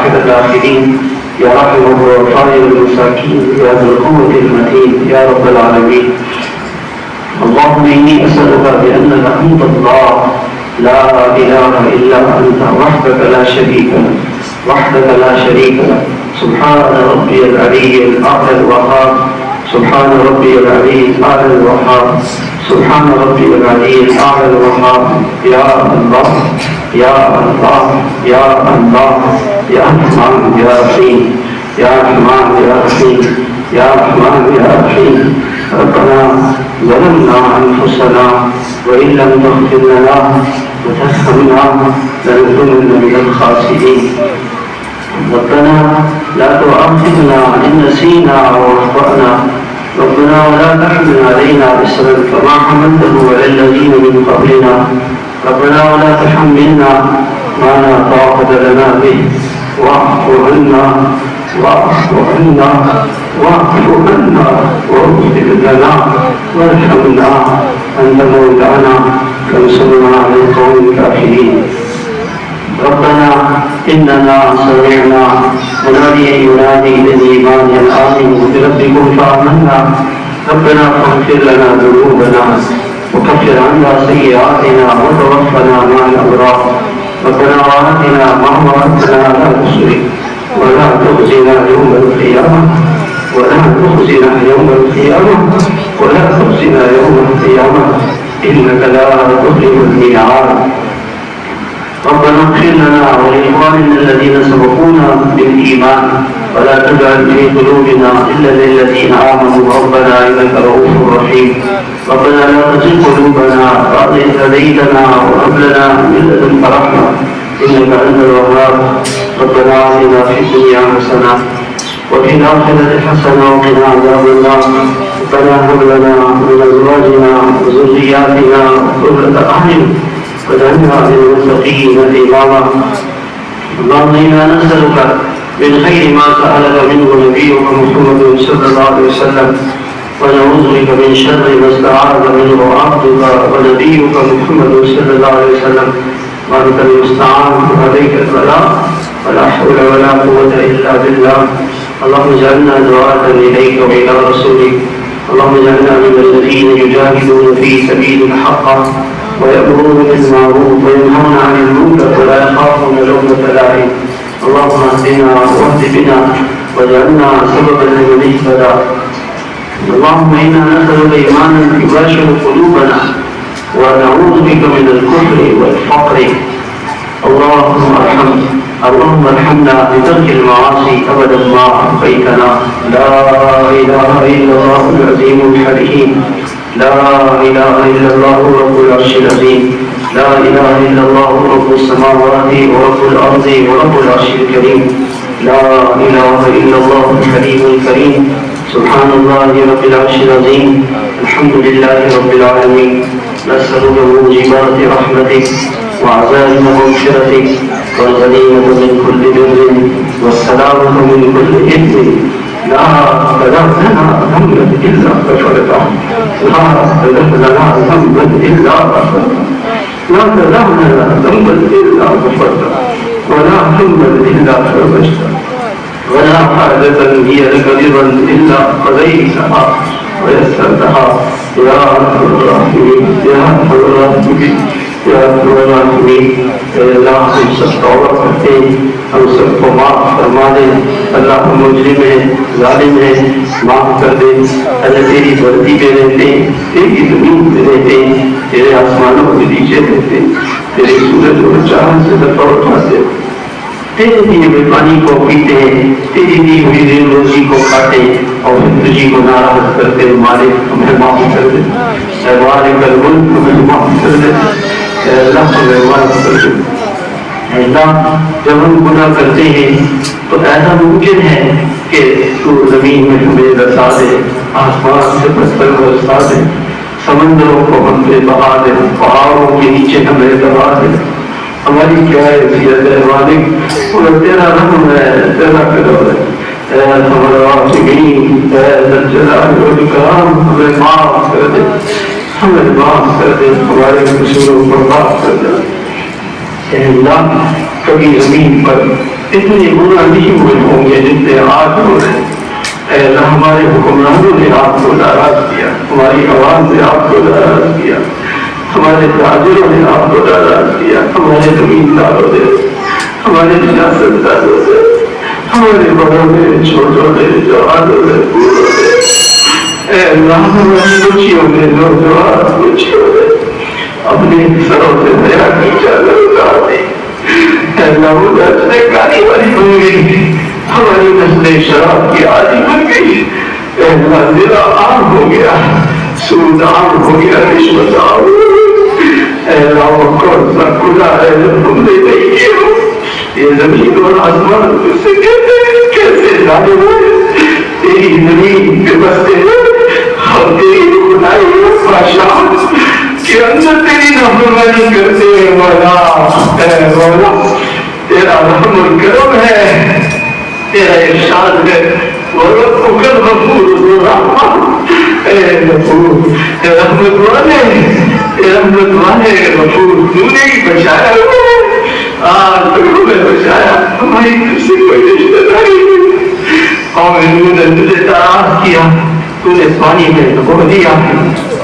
آخر الآخرين يا رحم الضعفاء والمساكين يا ذا القوة المتين يا رب العالمين. اللهم إني أسألك بأنك أنت الله لا إله إلا أنت وحدك لا شريك لك سبحان ربي العلي الأعلى الوهاب سبحان ربي العلي الأعلى الوهاب سبحان ربي العلي الأعلى الوهاب. يا الله يا الله يا الله يا رحمن يا رحيم يا رحمن يا رحيم يا رحمن يا رحيم. ربنا ظلمنا أنفسنا وإن لم تغفر لنا وترحمنا لنكونن من الخاسرين. ربنا لا تؤاخذنا إن نسينا أو أخطأنا ربنا ولا تحمل علينا إصرا كما حملته على الذين من قبلنا ربنا ولا تحملنا ما لا طاقة لنا به واعف عنا واغفر لنا واغفر لنا وارحمنا أنت مولانا فانصرنا على القوم الكافرين. ربنا إننا سمعنا مناديا ينادي للإيمان أن آمنوا بربكم فآمنا ربنا فاغفر لنا ذنوبنا وكفر عنا سيئاتنا وتوفنا مع الأبرار. ربنا وآتنا ما وعدتنا على رسلك ولا تخزنا يوم القيامة إنك لا تخلف الميعاد. ربنا اغفر لنا ولإخواننا الذين سبقونا بالإيمان ولا تجعل في قلوبنا إلا للذين آمنوا ربنا إنك رؤوف رحيم. ربنا لا تزغ قلوبنا بعد إذ هديتنا وهب لنا من لدنك رحمة إنك أنت الوهاب. ربنا آتنا في الدنيا حسنة وفي الآخرة حسنة وقنا عذاب النار. ربنا هب لنا من أزواجنا وذرياتنا قرة أعين واجعلنا للمتقين إماما. اللهم إنا نسألك من خير ما سألك منه نبيك محمد صلى الله عليه وسلم ونعوذ بك من شر ما استعاذ منه عبدك ونبيك محمد صلى الله عليه وسلم وأنت المستعان وعليك البلاغ ولا حول ولا قوة إلا بالله. اللهم اجعلنا دعاة إليك وإلى رسولك. اللهم اجعلنا من الذين يجاهدون في سبيل الحق ويأمرون بالمعروف وينهون عن المنكر ولا يخافون لومة لائم. اللهم اهدنا واهد بنا واجعلنا سببا لمن اهتدى. اللهم إنا نسألك إيمانا يباشر قلوبنا ونعوذ بك من الكفر والفقر. اللهم ارحمنا بترك المعاصي أبدا ما أبقيتنا. لا إله إلا الله العظيم الحليم لا إله إلا الله رب العرش العظيم لا إله إلا الله رب السماوات ورب الأرض ورب العرش الكريم لا إله إلا الله الحليم الكريم. سبحان الله رب العرش العظيم الحمد لله رب العالمين. نسألك موجبات رحمتك وعزائم مغفرتك والغنيمة من كل بر والسلامة من كل إثم. لا تدع لنا ذنبا إلا غفرته لا تدع لنا ذنبا إلا غفرته لا تدع لنا ذنبا إلا غفرته ولا ذنبا إلا فرجته ولا حاجة هي لك رضا إلا قضيتها ويسرتها يا أرحم الراحمين يا أرحم الراحمين یا الراحمین. اللہ ہم سب توبہ کرتے ہیں ہم سب کو معاف فرما دے. اللہ ہم مجرم ہیں ظالم ہیں معاف کر دے. اللہ تیری دھرتی پہ رہتے ہیں تیری زمین پہ رہتے ہیں تیرے آسمانوں کے نیچے رہتے ہیں تیرے سورج اور چاند سے دفعہ اٹھاتے ہیں تیرے دیے ہوئے پانی کو پیتے ہیں تیری دی ہوئی روزی کو کھاتے ہیں اور پھر تجھی کو ناراض کرتے ہیں. مالک ہمیں معاف کر دے. اے مالک الملک ہمیں معاف کر دے. اللہ ہمیں معاف کر دے. اللہ جب ہم گناہ کرتے ہیں تو ایسا ممکن ہے کہ تو زمین میں ہمیں رسا دے آسمان سے پتھر برسا دے سمندروں کو ہم پہ بہا دے پہاڑوں کے نیچے ہمیں دبا دے. ہماری کیا حیثیت ہے مالک وہ تیرا رحم ہے تیرا کرم ہے. اے ہمارے عاشقین اے ذل جلال والاکرام ہمیں معاف کر دے ہمیں معاف کر دے ہمارے قصوروں کو معاف کر دے. اے اللہ کبھی زمین پر اتنے گناہ نہیں ہوئے ہوں گے جتنے آج ہو رہے ہیں۔ اے اللہ ہمارے حکمرانوں نے آپ کو ناراض کیا، ہماری عوام نے آپ کو ناراض کیا، ہمارے تاجروں نے آپ کو ناراض کیا، ہمارے زمینداروں نے، ہمارے سیاست دانوں نے، ہمارے بڑوں نے، چھوٹوں نے، جوانوں نے، بوڑھوں نے، اے اللہ ہماری بچیوں نے، نوجوان بچیوں نے اپنے سروں سے دیا کی چادر اتار دی۔ اے اللہ وہ نسلیں گالی والی بن گئی، ہماری نسلیں شراب کی عادی بن گئی۔ اے اللہ زنا عام ہو گیا، سود عام ہو گیا، رشوت عام ہو گئی۔ اے اللہ وہ کون سا خدا ہے جو تم نے نہیں کیا؟ یہ زمین اور آسمان تجھ سے کیسے ظالم ہے؟ تیری زمین پہ بستے ہیں اور تیری خدائی خواہشات کے اندر تیری نافرمانی کرتے ہیں۔ مولا اے مولا تیرا رحم و کرم ہے، تیرا ارشاد ہے وَرَبُّكَ الْغَفُورُ ذُو الرَّحْمَةِ۔ اے غفور، اے رحمت والے، اے رحمت والے غفور، تو نے ہی بچایا ہے، آج تو نے بچایا، ہماری تجھ سے کوئی رشتہ داری نہیں۔ قوم نوح نے تجھے ناراض کیا، تو نے پانی میں ڈبو دیا۔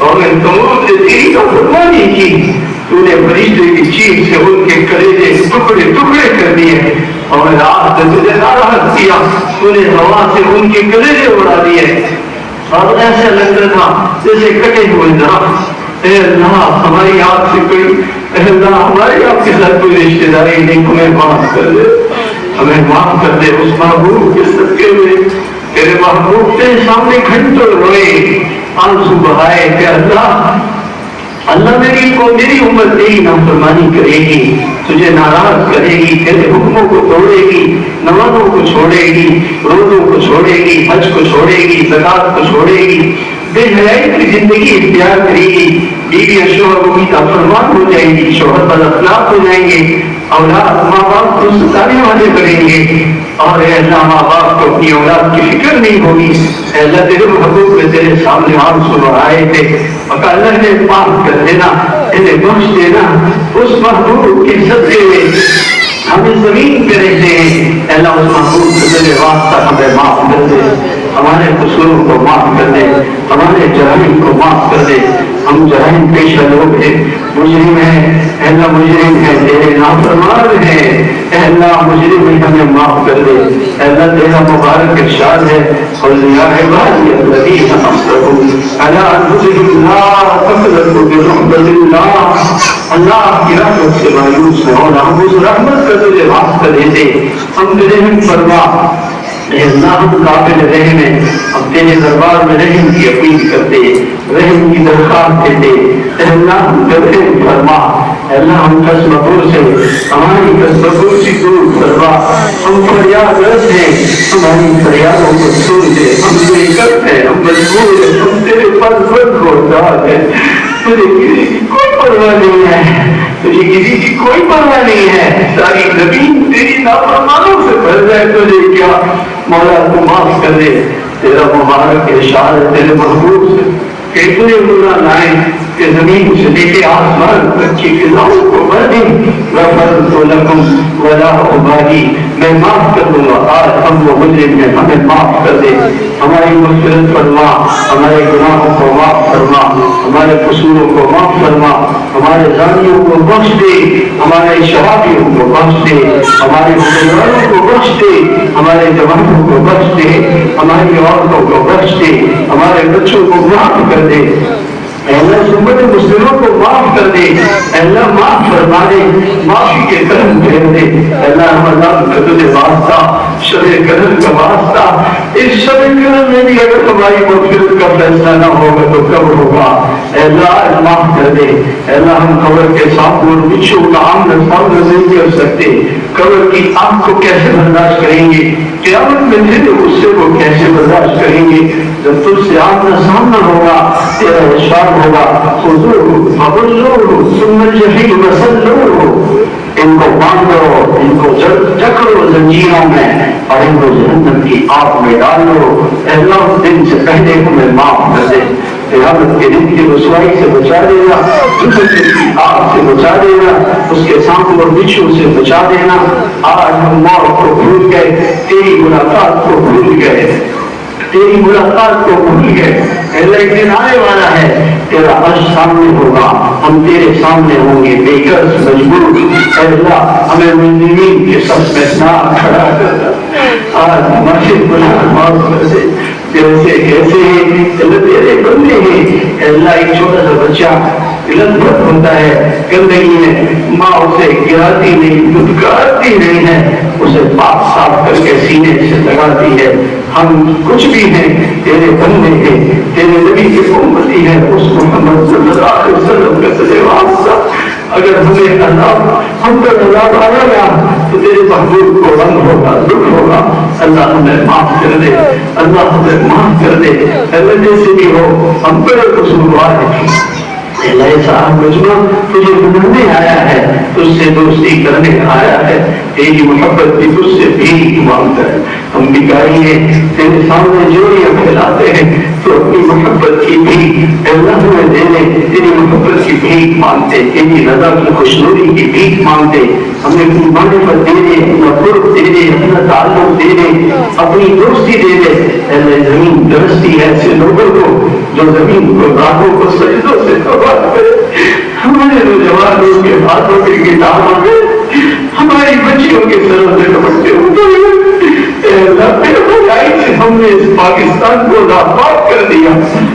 قوم ثمود نے تیری نافرمانی کی، تو نے فرشتے کی چیخ سے ان کے کلیجے ٹکڑے ٹکڑے کر دیے۔ اور رات نے تجھے ناراض کیا، تو نے ہوا سے ان کے کلیجے اڑا دیے، اور ایسا لگتا تھا جیسے کٹے ہوئے درخت۔ اے اللہ ہماری آپ سے کوئی، اے اللہ ہماری آپ کے ساتھ کوئی رشتہ داری نہیں، ہمیں معاف کر دے، ہمیں معاف کر دے۔ اس محبوب کے صدقے میں تیرے محبوب تیرے سامنے گھنٹوں روئے، آنسو بہائے کہ اللہ اللہ میری امت تیری نافرمانی کرے گی، تجھے ناراض کرے گی، تیرے حکموں کو توڑے گی، نمازوں کو چھوڑے گی، روزوں کو چھوڑے گی، حج کو چھوڑے گی، زکات کو چھوڑے گی، بے حیائی کی زندگی اختیار کرے گی، بیوی اور شوہر کی نافرمان ہو جائیں گی، شوہر بد اخلاق ہو جائیں گے، اولاد ماں باپ کو ستانے والے بنیں گے، اور اے اللہ ماں باپ کو اپنی اولاد کی فکر نہیں ہوگی۔ اے اللہ تیرے محبوب میں تیرے سامنے آنسو بہائے تھے، اور اللہ نے معاف کر دینا، انہیں بخش دینا، اس محبوب کے صدقے میں ہمیں زمین پہ رہتے ہیں۔ اے اللہ اس محبوب سے تیرے واسطہ ہمیں معاف کر دے، ہمارے قصوروں کو معاف کر دے، ہمارے جرائم کو معاف کر دے۔ ہم جرائم پیشہ لوگ ہیں، مجرم ہیں، اے اللہ مجرم ہیں، تیرے نافرمان ہیں، اے اللہ مجرم ہیں، ہمیں معاف کر دے۔ اے اللہ تیرا مبارک ارشاد ہے قُلْ يَا عِبَادِيَ الَّذِينَ أَسْرَفُوا عَلَىٰ أَنفُسِهِمْ لَا تَقْنَطُوا مِن رَحْمَةِ اللَّهِ۔ اللہ کی رحمت سے مایوس نہ ہونا، ہم اس رحمت کا تجھے واسطہ دیتے، ہم تجھے رحم فرما۔ اے اللہ ہم قابل رحم ہیں، ہم تیرے دربار میں رحم کی اپیل کرتے، رحم کی درخواست دیتے۔ اے اللہ ہم پہ رحم فرما، اے اللہ ہم قسمتوں سے ہماری قسمتوں سے دور فرما، ہم فریاد رس ہیں، ہماری فریادوں کو سن دے، ہم بے کس ہیں، ہم مجبور ہیں، ہم تیرے پاس بند ہوتا ہے، تجھے کسی کی کوئی پرواہ نہیں ہے، تجھے کسی کی کوئی پرواہ نہیں ہے، ساری زمین تیری نافرمانوں سے بھر جائے، تجھے کیا؟ مولا تو معاف کر دے۔ تیرا مبارک ارشاد ہے تیرے محبوب سے کہ اتنے گناہ لائیں کہ زمین سے لے کے آسمان تک کی فضاؤں کو بھر دیں۔ غفرت لکم ولا ابالی، میں معاف کر دوں گا، آج ہم وہ مجرم ہیں، ہمیں معاف کر دے، ہماری مغفرت فرما، ہمارے گناہوں کو معاف فرما، ہمارے قصوروں کو معاف فرما، ہمارے زانیوں کو بخش دے، ہمارے شرابیوں کو بخش دے، ہمارے حکمرانوں کو بخش دے، ہمارے جوانوں کو بخش دے، ہماری عورتوں کو بخش دے، ہمارے بچوں کو معاف کر دے۔ اے اللہ امت مسلموں کو معاف کر دے، اے اللہ معاف فرما دے، معافی کے کرم پھیر دے۔ اے اللہ رمضان کا تجھے واسطہ، شب قدر کا واسطہ، اس شب قدر میں بھی اگر تمہاری مغفرت کا فیصلہ نہ ہوگا تو کب ہوگا؟ اے اللہ معاف کر دے۔ اے اللہ ہم قبر کے ساتھ اور بچھو کا آمنا سامنا نہیں کر سکتے، قبر کی آگ کو کیسے برداشت کریں گے؟ قیامت میں تیرے غصے کو کیسے برداشت کریں گے؟ جب تجھ سے آمنا سامنا ہوگا، تیرا ارشاد ہوگا خذوہ فغلوہ ثم الجحیم صلوہ، ان کو باندھو، ان کو جکڑو زنجیروں میں اور ان کو جہنم کی آگ میں ڈالو۔ اے اللہ دن سے پہلے ہمیں معاف کر دے، قیامت کے دن کی رسوائی سے بچا دینا، جہنم کی آگ سے بچا دینا، اس کے سانپوں اور بچھو سے بچا دینا۔ آج ہم موت کو بھول گئے، تیری ملاقات کو بھول گئے، تیری ملاقات کو بھول گئے۔ اللہ ایک دن آنے والا ہے، تیرا عرش سامنے ہوگا، ہم تیرے سامنے ہوں گے بے قرض مجبور۔ اے اللہ ہمیں مجرمین کے صف میں نہ کھڑا کر، آج مسجد بنا معاف کر دے۔ جیسے کیسے اللہ تیرے بندے ہیں، اللہ ایک چھوٹا سا بچہ لطفت ہوتا ہے گندگی میں، ماں اسے گراتی نہیں، دھتکارتی نہیں ہے، اسے پاک صاف کر کے سینے سے لگاتی ہے۔ ہم کچھ بھی ہیں، تیرے بندے ہیں، تیرے نبی کی امتی ہے، اس محمد صلی اللہ علیہ وسلم کا تجھے واسطہ۔ اگر ہمیں ہم پر عذاب آیا گا تو تیرے محبوب کو غم ہوگا، دکھ ہوگا۔ اللہ ہمیں معاف کر دے، اللہ ہمیں معاف کر دے۔ اللہ جیسے بھی ہو ہم بڑے قصوروار ہیں، صاحب مجمع تجھے بنانے آیا ہے، تجھ سے دوستی کرنے آیا ہے، تیری محبت کی تجھ سے بھی مانگتا ہے۔ ہم بھکاری ہیں، تیرے سامنے جوڑیاں پھیلاتے ہیں تو اپنی محبت کی بھی اللہ ہمیں دے دے، تیری محبت کی بھیک مانگتے، تیری رضا کی خوشنودی کی بھیک مانگتے، ہمیں اپنی معرفت دے دے، اپنا قرب دے دے، اپنا تعلق دے دے، اپنی دوستی دے دے۔ اللہ زمین درستی ہے ایسے لوگوں کو جو زمین کو راہوں کو سجدوں سے تباہ کرے، ہمارے نوجوانوں کے ہاتھوں کی کتابوں میں ہماری بچیوں کے سروں سے دوپٹے اٹھے۔ ہم نے اس پاکستان کو ناپاک کر دیا،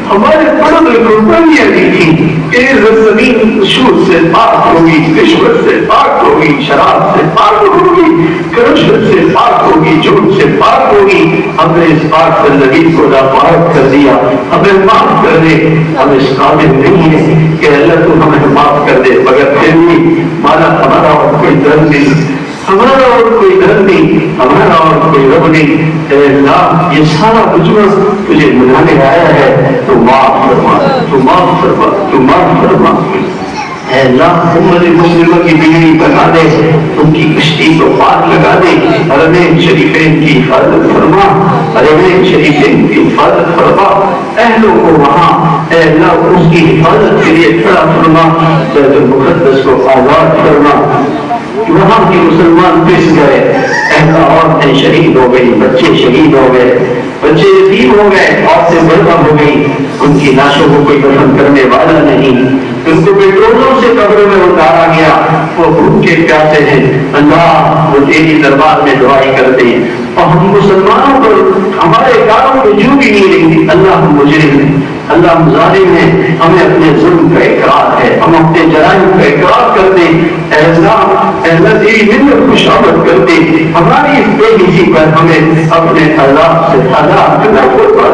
ہمارے بڑوں نے قربانیاں دی تھی کہ زمین سود سے پاک ہوگی، رشوت سے پاک ہوگی، شراب سے پاک ہوگی، کرشمت سے پاک ہوگی، جھوٹ سے پاک ہوگی۔ ہم نے اس پاک زندگی کو ناپاک کر دیا، ہمیں معاف کر دے۔ ہم اس قابل نہیں ہے کہ اللہ تو ہمیں معاف کر دے، مگر پھر بھی ہمارا اور کوئی درد نہیں، ہمارا اور کوئی درد نہیں، ہمارا اور کوئی رب نہیں۔ اے اللہ یہ سارا مجمع تجھے بلانے آیا ہے، تو معاف فرما، تو معاف فرما، تو معاف فرما۔ اے اللہ امت مسلمہ کی بگڑی بنا دے، ان کی کشتی کو پار لگا دے، حرمین شریفین کی حفاظت فرما، حرمین شریفین کی حفاظت فرما، اہلوں کو وہاں اے اللہ اس کی حفاظت کے لیے کھڑا فرما، بیت المقدس کو آزاد فرما۔ وہاں کے مسلمان پس گئے، اہل عورتیں شہید ہو گئی، بچے شہید ہو گئے، بچے یتیم ہو گئے، عورتیں برباد ہو گئی، ان کی لاشوں کو کوئی دفن کرنے والا نہیں، ان کو پیٹرولوں سے قبروں میں اتارا گیا، وہ بھوکے پیاسے ہیں۔ اللہ وہ تیری دربار میں دعائی کرتے ہیں، اور ہم مسلمانوں کو ہمارے کاروں میں جو بھی نہیں رہی، اللہ ہم مجرم ہیں، اللہ ہم ظالم ہیں، ہمیں اپنے ظلم کا اقرار ہے، ہم اپنے جرائم کا اقرار کرتے ہیں۔ اے اللہ تیری منت کو شامل کرتے، ہماری اس بے حسی پر ہمیں اپنے عذاب سے آزاد کرنا ہوگا،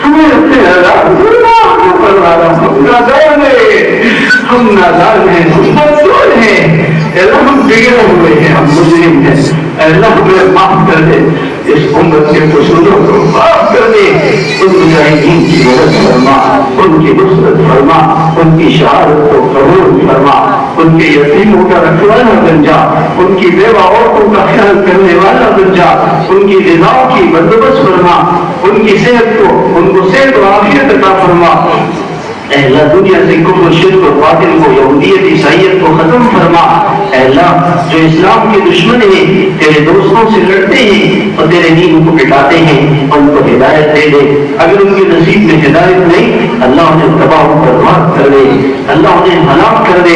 ہمیں اپنے عذاب سے ہم نادان ہیں، ہم معصوم ہیں، اللہ ہم بگڑے ہوئے ہیں، ہم مجرم ہیں۔ اللہ ہمیں معاف کر دے، اس امت کے قصوروں کو معاف کر دے، ان مجاہدین کی مدد فرما، ان کی نصرت فرما، ان کی شہادت کو قبول فرما، ان کے یتیموں کا رکھوالا بن جا، ان کی بیوہ عورتوں کا خیال کرنے والا بن جا، ان کی غذاؤں کی بندوبست فرما، ان کی صحت کو، ان کو صحت و عافیت عطا فرما۔ اے اللہ دنیا سے کفر شرک و باطل کو، یہودیت عیسائیت کو ختم فرما۔ اے اللہ جو اسلام کے دشمن ہیں، تیرے دوستوں سے لڑتے ہیں اور تیرے دین کو مٹاتے ہیں، ان کو ہدایت دے دے، اگر ان کے نصیب میں ہدایت نہیں اللہ انہیں تباہ و برباد کر دے، اللہ انہیں ہلاک کر دے،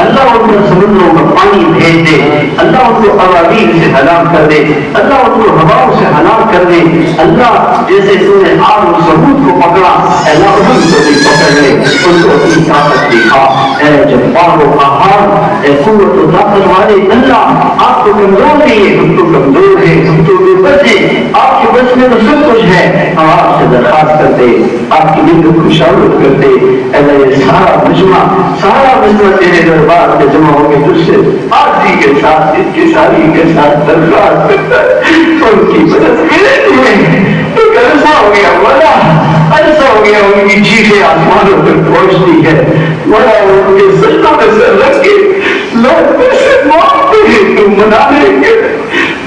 اللہ ان پر سمندروں کا پانی بھیج دے، اللہ ان کو ابابیل سے ہلاک کر دے، اللہ ان کو ہواؤں سے ہلاک کر دے۔ اللہ جیسے تو نے عاد و ثمود کو پکڑا، اللہ ان کو بھی پکڑ لے، ان کو اپنی طاقت دکھا۔ اے جبار و قہار، اے قوت و طاقت والے اللہ، آپ تو کمزور نہیں ہیں، ہم تو کمزور ہیں، ہم تو بے بس ہیں، آپ کے بس میں تو سب کچھ ہے، ہم آپ سے درخواست کرتے، آپ کی مدد کو شامل کرتے۔ اے اللہ یہ سارا مجمع تیرے دربار میں جمع ہو کے تجھ سے عاجزی کے ساتھ، انکساری کے ساتھ درخواست کرتا ہے، ان کی مدد کرتے ہیں۔ ایسا ہو گیا مولا، ایسا ہو گیا ان کی چیخیں آسمانوں پر پہنچتی ہے، مولا ان کے سجدوں میں سر رکھ کے لوگ سے مانگتے ہیں، تم منا لیں گے،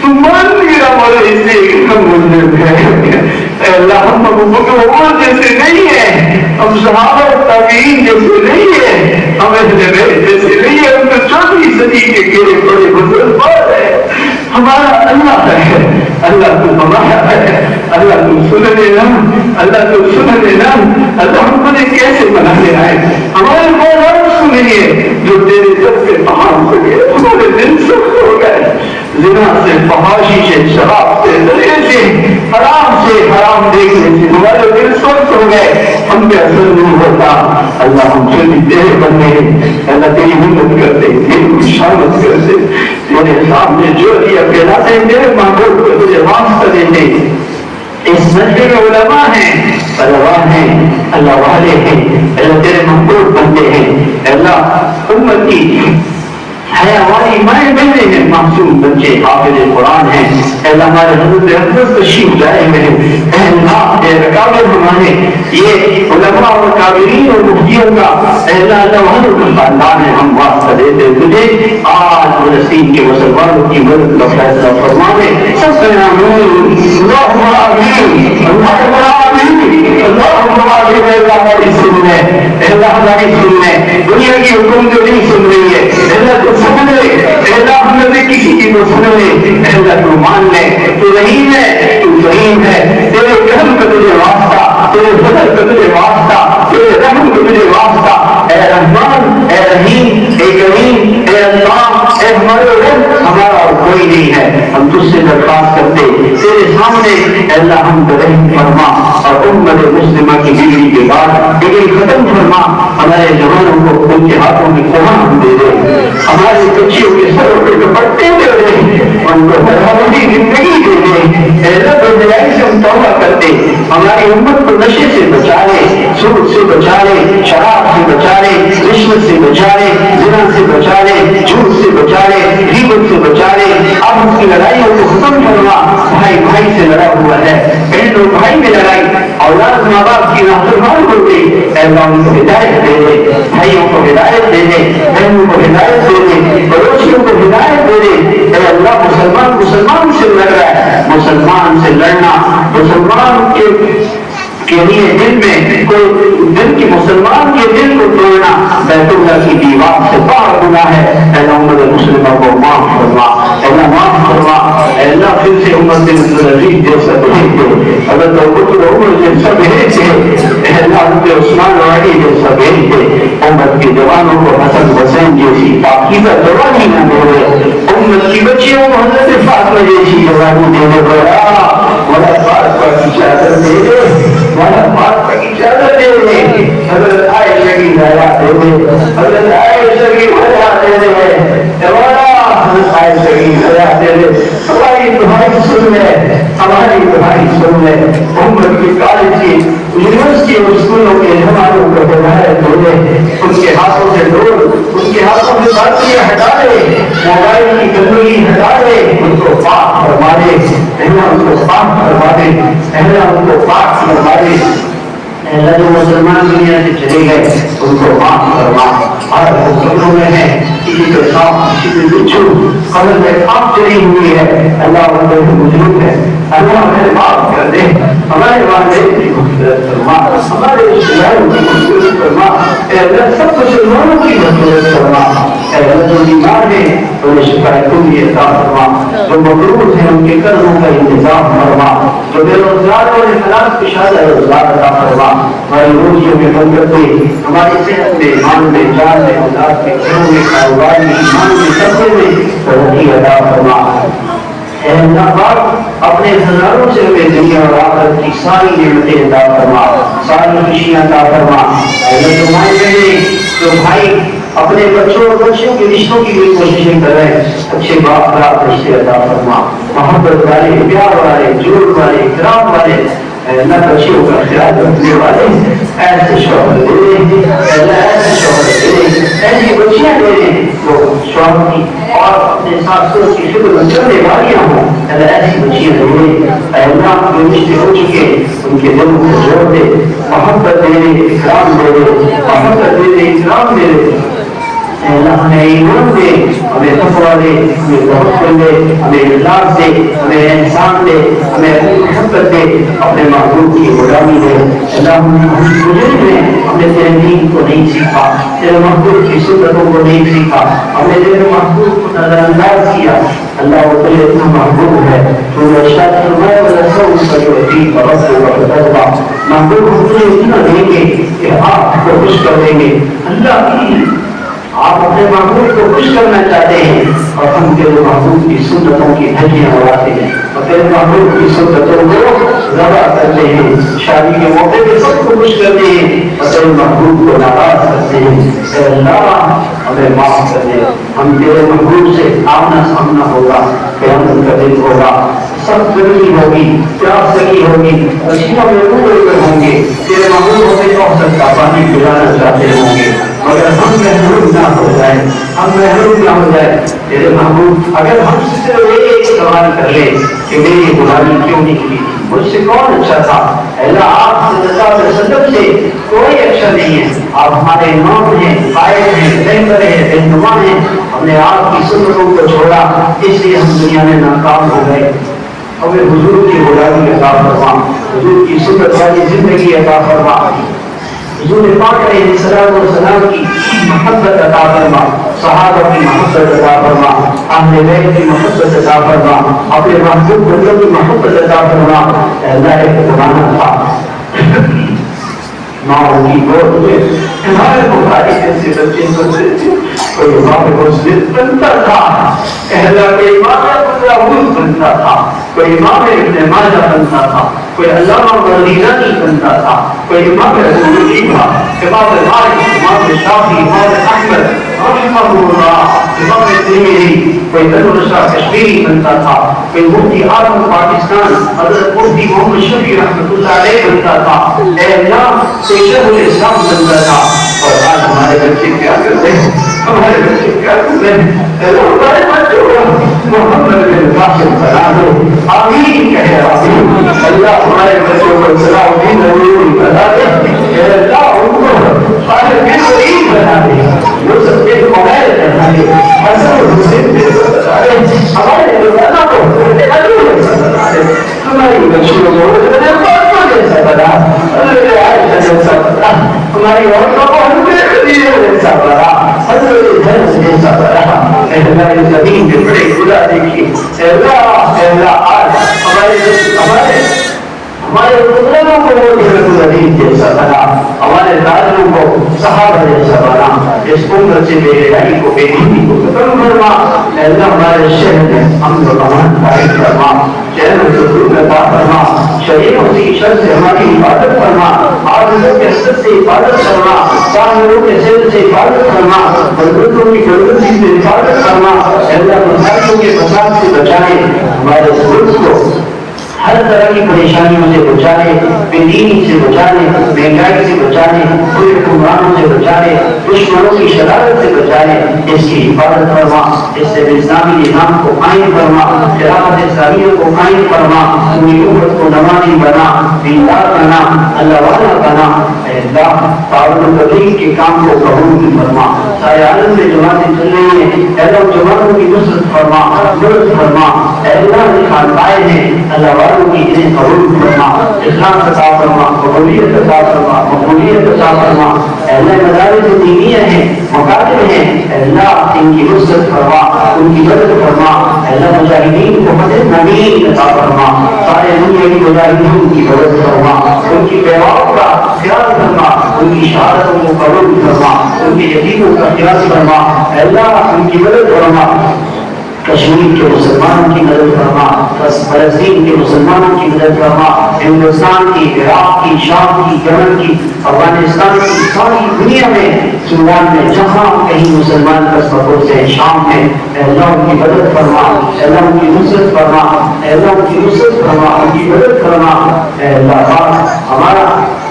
تم مان لیا مولا، اس لیے ہم مجرم ہیں۔ اے اللہ ہم ابو بکر عمر جیسے نہیں ہیں، ہم صحابہ تابعین جیسے نہیں ہیں، ہم اہل بیت جیسے نہیں ہیں، ہم تو 14ویں صدی کے گرے بڑے مسلمان ہیں. ہمارا اللہ ہے، اللہ تو ہمارا ہے، اللہ تو سن لینا، اللہ تو سن لینا. اللہ ہم کو کیسے بنانے آئے؟ ہمارے وہ لوگ سنیے جو تیرے جب سے پہاڑ ہو گئے، ہمارے دل سخت ہو گئے. زنا سے، فحاشی سے، شراب سے، دریا سے، حرام دیکھنے سے ہمارے دل سخت ہو گئے. ہم پہ اثر نہیں ہوتا. اللہ ہم سے بھی تیرے بندے ہیں. اللہ تیری ہمت کرتے، تیری شامت کرتے، تیرے سامنے جو دیا کہلاتے میرے معبود کو تجھے واسطہ دیتے. اس مسجد میں علماء ہیں، پرواہ ہیں، اللہ والے ہیں، اللہ تیرے محبوب بندے ہیں. اللہ امت کی حیا والی مائیں بہنے ہیں، معصوم بچے حافظ قرآن ہیں. اللہ ہمارے حضرت اقدس تشریف لائے ہوئے ہیں. اللہ اے اکابر ہمارے یہ علماء اور کابرین اور مفتیوں کا اللہ تعالیٰ کا خاندان ہے. ہم واسطہ دیتے تجھے آج فلسطین کے مسلمانوں کی مدد کا فیصلہ فرمانے. سب سے آمین اللہم آمین اللہم آمین اللہم آمین. اللہ ہماری سن لے، اللہ ہماری سن لے. دنیا کی حکم جو نہیں سن رہی ہے اللہ تو سن لے. اللہ ہم نے کسی کی تو سن لے. اللہ تو مان لے. تو رحیم ہے، تو کریم ہے. تیرے کرم کا تجھے واسطہ، تیرے فضل کا تجھے واسطہ، تیرے رحم کا تجھے واسطہ. اے رحمان، اے رحیم، اے کریم، اے اللہ، اے ہمارے رب، ہمارا اور کوئی نہیں ہے. ہم تجھ سے درخواست کرتے تیرے سامنے اللہ ہم کو رحم فرما اور امت مسلمہ کی بگڑی کے بعد بگڑی ختم فرما. ہمارے جوانوں کو ان کے ہاتھوں میں قرآن دے دے، ہمارے بچیوں کے سروں پہ دوپٹے دے دے، ان کو حیاتی زندگی دے دے. اے رب برائی سے ہم توبہ کرتے، ہماری امت کو نشے سے بچا لے، سود سے بچا لے، شراب سے بچا لے، رشوت سے بچا لے، زنا سے بچا لے، جھوٹ سے بچا لے، غیبت سے بچا لے. اب اس کی لڑائیوں کو ختم کرنا. بھائی بھائی سے لڑا ہوا ہے، بہن اور بھائی میں لڑائی، اولاد ماں باپ کی نافرمان ہو گئی. اے اللہ ان کو ہدایت دے دے، بھائیوں کو ہدایت دے دے، بہنوں کو ہدایت دے دے، پڑوسیوں کو ہدایت دے دے. اے اللہ مسلمان سے لڑ رہا ہے، مسلمان سے لڑنا، مسلمان کے لیے دل میں کوئی دل کی مسلمان کے دل کو توڑنا بیت اللہ کی دیوار سے باہر گناہ ہے. اے اللہ امت مسلمہ کو معاف فرما، اے اللہ معاف فرما. اے اللہ پھر سے امت بن عزیز جیسا بھیج دے، حضرت ابوبکر عمر جیسا بھیج دے. اے اللہ حضرت عثمان غنی جیسا بھیج دے. امت کے جوانوں کو حسن حسین جیسی پاکیزہ جوانی نہ دے. امت کی بچیوں کو حضرت فاطمہ جیسی جوانی دے دے. مولا فاطمہ کی چادر دے دے، مولا فاطمہ کی چادر دے دے. حضرت عائشہ کی حیات دے دے، حضرت عائشہ کی حیات دے دے. مولا حضرت عائشہ کی حیات دے دے. ہماری دعائیں سن لے، ہماری دعائیں سن لے. امت کے کالج کی یونیورسٹی اور اسکولوں کے جوانوں کو ہدایت دے دے. ان کے ہاتھوں سے ڈور، ان کے ہاتھوں سے باطیاں ہٹا دے، موبائل کی گندگی ہٹا دے. ان کو پاک فرما دے، اللہ ان کو پاک فرما دے، اللہ ان کو پاک فرما دے. اللہ جو مسلمان دنیا سے چلے گئے ان کو معاف فرما. اور وہ قبروں میں ہے، کسی کے ساتھ کسی کے بچھو قبر میں آپ چلی ہوئی ہے. اللہ ان کو مجروح ہے، اللہ ہمیں معاف کر دے. ہمارے والدین کی مغفرت فرما، ہمارے رشتہ داروں کی مغفرت فرما. اے اللہ سب مسلمانوں کی مغفرت فرما. اے اللہ جو بیمار ہیں انہیں شفاء بھی عطا فرما، جو مقروض ہیں ان کے قرضوں کا انتظام فرما، جو بے روزگار اور حالات کشادہ روزگار عطا فرما. ہماری روزیوں میں برکت دے، ہماری صحت میں، مال میں، جان میں، اولاد میں، گھروں میں، کاروبار میں، ایمان میں، سب میں ترقی عطا فرما. اے اللہ پاک اپنے خزانوں سے ہمیں دنیا اور آخرت کی ساری نعمتیں عطا فرما، ساری خوشیاں عطا فرما. اے اللہ جو مائیں بہنیں، جو بھائی اپنے بچوں اور بچیوں کے رشتوں کی بھی کوششیں کر رہے ہیں، اچھے باپ باپ رشتے عطا فرما، محبت والے، پیار والے، جوڑ والے، اکرام والے. اے اللہ بچیوں کا خیال رکھنے والے ایسے شوہر دے دے، ایسے شوہر دے دے، ایسی بچیاں دے دے وہ شوہر کی اور اپنے ساسوں کی خدمت کرنے والیاں ہوں. ایسی بچیاں دے دے. اے اللہ جو رشتے ہو چکے ان کے دلوں کو جوڑ دے، محبت دے دے، اکرام دے دے، محبت دے دے، اکرام دے دے. اے اللہ ہمیں ایمان دے، ہمیں تقویٰ دے، ہمیں توکل دے، ہمیں اخلاص دے، ہمیں احسان دے، ہمیں محبت دے، اپنے محبوب کی غلامی دے۔ اللہ مجھے ہم نے تیرے دین کو نہیں سیکھا، تیرے محبوب کی سنتوں کو نہیں سیکھا، ہم نے تیرے محبوب کو نظر انداز کیا۔ اللہ وہ تیرے اتنا محبوب ہے، تو ارشاد فرمایا وَلَسَوْفَ يُعْطِيكَ رَبُّكَ فَتَرْضَىٰ۔ محبوب ہم تجھے اتنا دیں گے کہ آپ کو خوش کر دیں گے۔ اللہ کی آپ اپنے محبوب کو خوش کرنا چاہتے ہیں اور ہم تیرے محبوب کی سنتوں کی دھجیاں اڑاتے ہیں اور تیرے محبوب کی سنتوں کو ذبح کرتے ہیں، شادی کے موقع پہ سب کو خوش کرتے ہیں اور تیرے محبوب کو ناراض کرتے ہیں۔ اے اللہ ہمیں معاف کر دے، ہم تیرے محبوب سے آمنا سامنا ہوگا، قیامت کا دن ہوگا، سب گرمی ہوگی، پیاس لگی ہوگی، پسینہ میں ڈوبے ہوں گے، تیرے محبوب ہمیں کوثر کا پانی پلانا چاہتے ہوں گے، مگر ہم محروم نہ ہو جائے، ہم محروم نہ ہو جائے۔ تیرے محبوب اگر ہم سے صرف ایک سوال کر لیں کہ میری غلامی کیوں نکلی، مجھ سے کون اچھا تھا؟ اللہ آپ صلی اللہ علیہ وسلم سے کوئی اچھا نہیں ہے، آپ ہمارے امام ہیں، قائد ہیں، رہبر ہیں، رہنما ہیں، ہم نے آپ کی سنتوں کو چھوڑا اس لیے ہم دنیا میں ناکام ہو گئے۔ ہمیں حضور کی غلامی عطا فرما، حضور کی سنت والی زندگی عطا فرما، حضور پاک علیہ السلام کی محبت عطا فرما، صحابہ کی محبت عطا فرما، اہل بیت کی محبت عطا فرما، اپنے محبوب بندوں کی محبت عطا فرما۔ اللہ ایک زمانہ تھا ماں کی گود میں ہمارے بخاری جیسے بچے سنتے تھے، کوئی امام مسلم بنتا تھا، کوئی امام ابو داؤد بنتا تھا، کوئی امام ابن ماجہ بنتا تھا، کوئی علامہ مدینی بنتا تھا، کوئی امام ابو حنیفہ، امام مالک، امام شافعی، امام احمد رحمہ اللہ، امام ترمذی، کوئی تنور شاہ کشمیری بنتا تھا، کوئی مفتی اعظم پاکستان حضرت مفتی محمد شفیع رحمۃ اللہ علیہ بنتا تھا، اے اللہ کوئی شیخ الاسلام بنتا تھا۔ اور آج ہمارے بچے کیا کرتے ہیں، ہمارے بچے کیا کرتے ہیں؟ ہمارے بچوں کو محمد بن قاسم بنا دو، آمین کہے آمین۔ اللہ ہمارے بچوں کو صلاح الدین ایوبی بنا دے، اے اللہ ان کو خالد بن ولید بنا دے، یوسف بن عمیر بنا دے، حسن حسین بن بنا دے، ہمارے روزانہ کو علی بنا دے، ہماری بچوں کو جیسا بنا، جیسا بنا، ہماری عورتوں کو حضرت جیسا بنا، حضرت جیسا بنا۔ اے اللہ اس زمین کے بڑے خدا دیکھیے، اے اللہ آج ہمارے بزرگوں کو وہ حضرت العزیز جیسا بنا، ہمارے دادوں کو صحابہ جیسا بنا، اس امت سے بے حیائی کو، بے دینی کو ختم فرما۔ اے اللہ ہمارے شہر میں امن و امان قائم فرما، چین و سکون عطا فرما، شریعوں کی شر سے ہماری حفاظت فرما، عاجزوں کے حسد سے حفاظت فرما، کافروں کے سر سے حفاظت فرما، بلبلوں کی بلبلی سے حفاظت فرما۔ اے اللہ مسائلوں کے فساد سے بچائے، ہمارے ملک کو ہر طرح کی پریشانیوں سے بچانے، بے دینی سے بچانے، مہنگائی سے بچانے، بری حکمرانوں سے بچانے، دشمنوں کی شرارت سے بچانے، اس کی حفاظت فرما، اس سے اسلامی نظام کو قائم فرما، خلافت اسلامیہ کو قائم فرما، پوری امت کو نمازی بنا، دیندار بنا، اللہ والا بنا۔ اے اللہ تعاون تبلیغ کے کام کو قبول فرما، سارے عالم میں جماعتیں چل رہی ہیں، اے اللہ جماعتوں کی نصرت فرما، مدد فرما۔ اے اللہ خانقاہیں ہیں، اللہ والوں کی انہیں قبول فرما، اسلام عطا فرما، قبولیت عطا فرما، مقبولیت عطا فرما۔ اے اللہ مدارس دینیہ ہیں، مکاتب ہیں، اے اللہ ان کی نصرت فرما، ان کی مدد فرما۔ اے اللہ مجاہدین کو مدد نبی عطا فرما، سارے دنیا کی مجاہدین کی مدد فرما، ان کی بیواؤں کا خیال فرما، ان کی شہادتوں کو قبول فرما، ان کے یتیموں کا خیال فرما۔ اے اللہ ان کی مدد فرما، کشمیر کے مسلمانوں کی مدد فرما، فلسطین کے مسلمانوں کی مدد فرما، ہندوستان کی، عراق کی، شام کی، یمن کی، افغانستان کی، ساری دنیا میں، سودان میں جہاں کہیں مسلمان پس پپوس ہیں، شام میں، اے اللہ ان کی مدد فرما، اے اللہ ان کی نصرت فرما، اے اللہ ان کی نصرت فرما، ان کی مدد فرما۔ اے اللہ پاک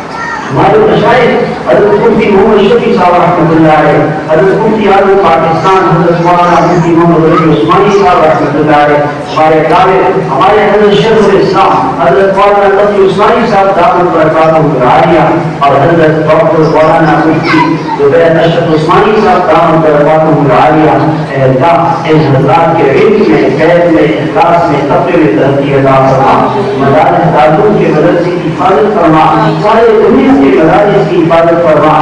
ہمارے مشائخ حضرت مفتی محمد شفیع صاحب رحمۃ اللہ علیہ، حضرت مفتی اعظم پاکستان حضرت مولانا مفتی محمد رفیع عثمانی صاحب رحمۃ اللہ علیہ، ہمارے طالب ہمارے حضرت شیخ الاسلام حضرت مولانا مفتی عثمانی صاحب دامت برکاتہ العالیہ، اور حضرت ڈاکٹر مولانا مفتی زبیر اشرف عثمانی صاحب دامت برکاتہ العالیہ، اے اللہ ان حضرات کے علم میں، قید میں، اخلاص میں، تقوی میں ترقی عطا فرما، مدارس تعلق کے مدرسے کی حفاظت فرما، سارے دنیا کے مدارس کی حفاظت فرما،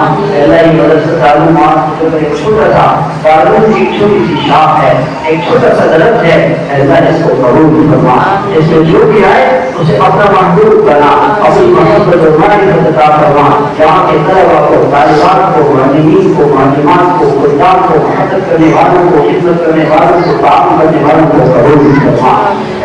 اللہ مدرسہ تعلومات جو ایک چھوٹا سا تعلیم کی ایک چھوٹی سی شاخ ہے، ایک چھوٹا سا درخت ہے، اللہ اس کو قبول فرما، اس میں جو بھی آئے اسے اپنا محبوب بنا، اپنی محبت اور معرفت عطا فرما، جہاں کے طلبا کو، طالبات کو، معلمین کو، معلمات کو، خدام کو، محبت کرنے والوں کو، خدمت کرنے والوں کو، تعاون کرنے والوں کو قبول فرما،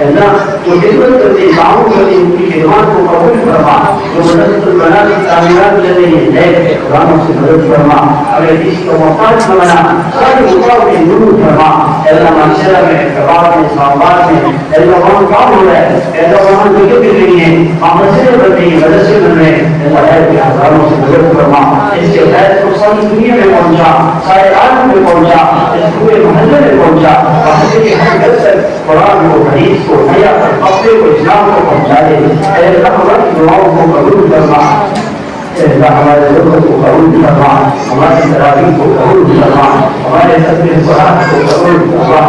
اللہ جو خدمت کرتے تعاون کرتے ان کی خدمات کو قبول فرما، جو مدد بنا کی تعمیرات کر رہے ہیں نئے قرآنوں سے مدد فرما، اگر کسی کو محتاج بنا سارے مقام میں نور فرما، اللہ معاشرہ میں، کباب میں، صحابات میں، اللہ وہاں کام ہو رہا ہے، اللہ وہاں جگہ بھی نہیں ہے، وہاں مسئلے بن رہی ہیں، مدرسے بن رہے ہیں، اللہ خیر کے ہزاروں سے مدد فرما، اس کے خیر کو ساری دنیا میں پہنچا، سارے عالم میں پہنچا، اس پورے محلے میں پہنچا، محلے کے ہر گھر تک قرآن کو، حدیث کو، حیا کو، عقیدے کو، اسلام کو پہنچا دے، اے اللہ ہماری دعاؤں کو قبول فرما، اللہ ہمارے ضرورت کو قبول فرما، ہماری تراویح کو قبول فرما، ہمارے تدبیر قرآن کو قبول فرما،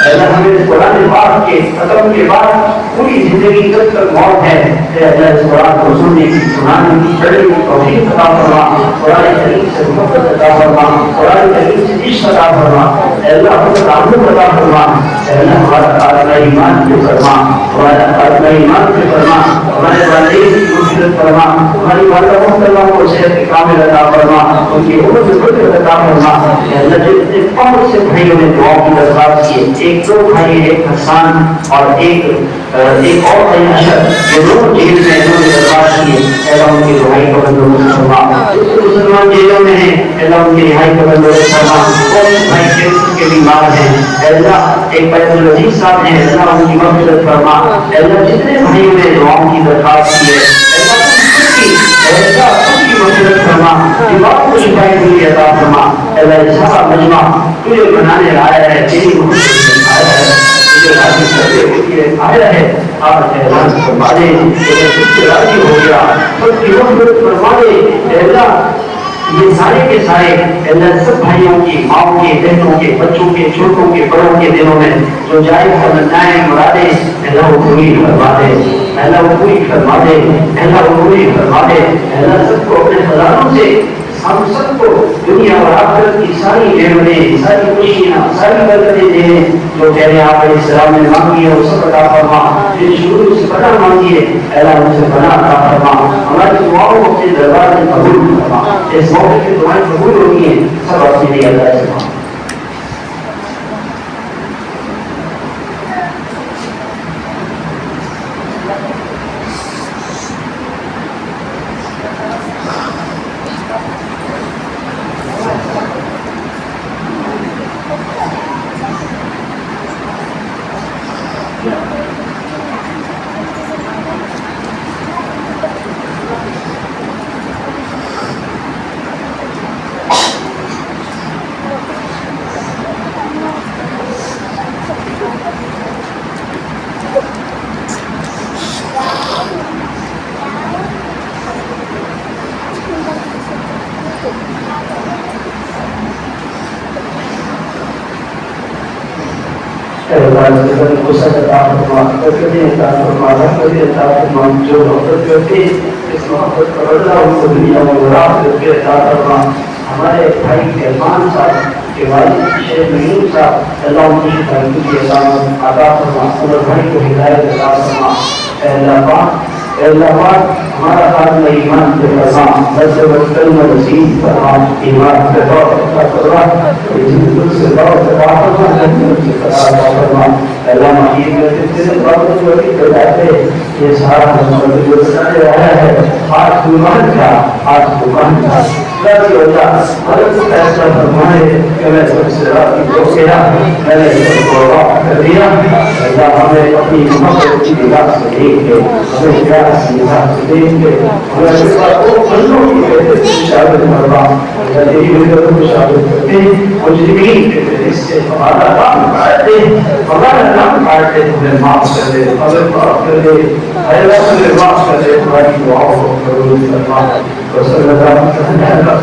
اللہ ہمیں قرآن پاک کے ختم کے بعد پوری زندگی جب تک موت ہے اللہ اس قرآن کو سننے کی، سنانے کی، پڑھنے کی توفیق عطا فرما، قرآن کریم سے محبت عطا فرما، قرآن کریم سے عشق عطا فرما، اللہ ہم کو تعلق عطا فرما، اللہ ہمارا خاتمہ ایمان پہ فرما، ہمارا خاتمہ ایمان پہ فرما، ہمارے والدین کی مغفرت فرما، ہماری والدہ محترمہ کو صحت کامل عطا فرما، ان کی عمر میں برکت عطا فرما، اللہ جتنے بہت سے بھائیوں نے دعاؤں کی درخواست کی، ایک دو بھائی، ایک حسان اور ایک اور بھائی اشرف، یہ دونوں جیل میں انہوں نے درخواست کی، اللہ ان کی رہائی کو بندوبست فرما، مسلمان جیلوں میں ہیں اللہ ان کی رہائی کو بندوبست فرما، اور بھائی کینسر کے بیمار ہیں اللہ ایک بیت العزیز صاحب ہیں اللہ ان کی مغفرت فرما، اللہ جتنے بھائیوں نے دعاؤں کی درخواست کی ہے اللہ خود کی مغفرت فرما، بیماروں کو شفائی ملی عطا فرما، اللہ یہ سارا مجمع تجھے بنانے آیا ہے، تیری محبت سے آیا ہے، تجھے راضی کرنے کے لیے آیا ہے، آپ اعلان فرما دے کہ خود سے راضی ہو گیا، خود کی محبت فرما دے اللہ یہ سارے کے سارے اللہ سب بھائیوں کی، ماؤں کے، بہنوں کے، بچوں کے، چھوٹوں کے، بڑوں کے دلوں میں جو جائز تمنائیں مرادیں اللہ وہ پوری فرما دے، اللہ وہ پوری فرما دے، اللہ وہ پوری فرما دے، اللہ سب کو اپنے خزانوں سے ہم سب کو دنیا اور آخرت کی ساری نعمتیں، ساری خوشیاں، ساری برکتیں دے جو پہلے آپ علیہ السلام نے مانگی ہے وہ سب عطا فرما، جن شروع سے پناہ مانگی ہے اللہ ان سے پناہ عطا فرما، ہماری دعاؤں کو اپنے دربار میں قبول فرما، اس موقع کی دعائیں قبول ہوئی ہیں سب اپنے لیے اللہ سے مانگیں۔ جو محبت کرتے اس محبت کا بدلہ ان کو دنیا میں مراد کر کے عطا فرما، ہمارے بھائی کیسان صاحب کے والد شیخ معین صاحب اللہ ان کی ترقی کی عطا فرما، ان بھائی کو ہدایت عطا فرما، اے اللہ پاک اے اللہ پاک ہمارا خاتمہ ایمان پہ فرما، بس کلمہ نصیب فرما، ایمان پہ غور عطا فرما، زندگی سے غور عطا فرما، جنت سے عطا فرما، اللہ مجید میں تیرے بابت جو ابھی کرتے یہ سارا جو بتایا رہا ہے آج گمان کا کی وجہ حضرت فیصلہ فرمائے کہ میں سب سے رات کو کیا میں نے اس کو واقع کر دیا اللہ ہمیں اپنی محبت کی نگاہ سے دیکھ کے ہمیں پیار کی نگاہ سے دیکھ کے ہمیں صفات کو بندوں کی بہتر کی شامل کروا یعنی بہتر کو شامل کرتے مجرمین کے اس سے ہمارا نام کاٹتے ہمیں معاف کر دے ہمیں معاف کر دے اللہ ہمیں معاف کر دے تمہاری دعاؤں کو قبول فرما وصلی اللہ علیہ وسلم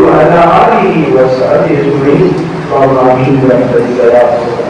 وعلى آله وصحبه أجمعين اللهم آمين برحمتك يا رب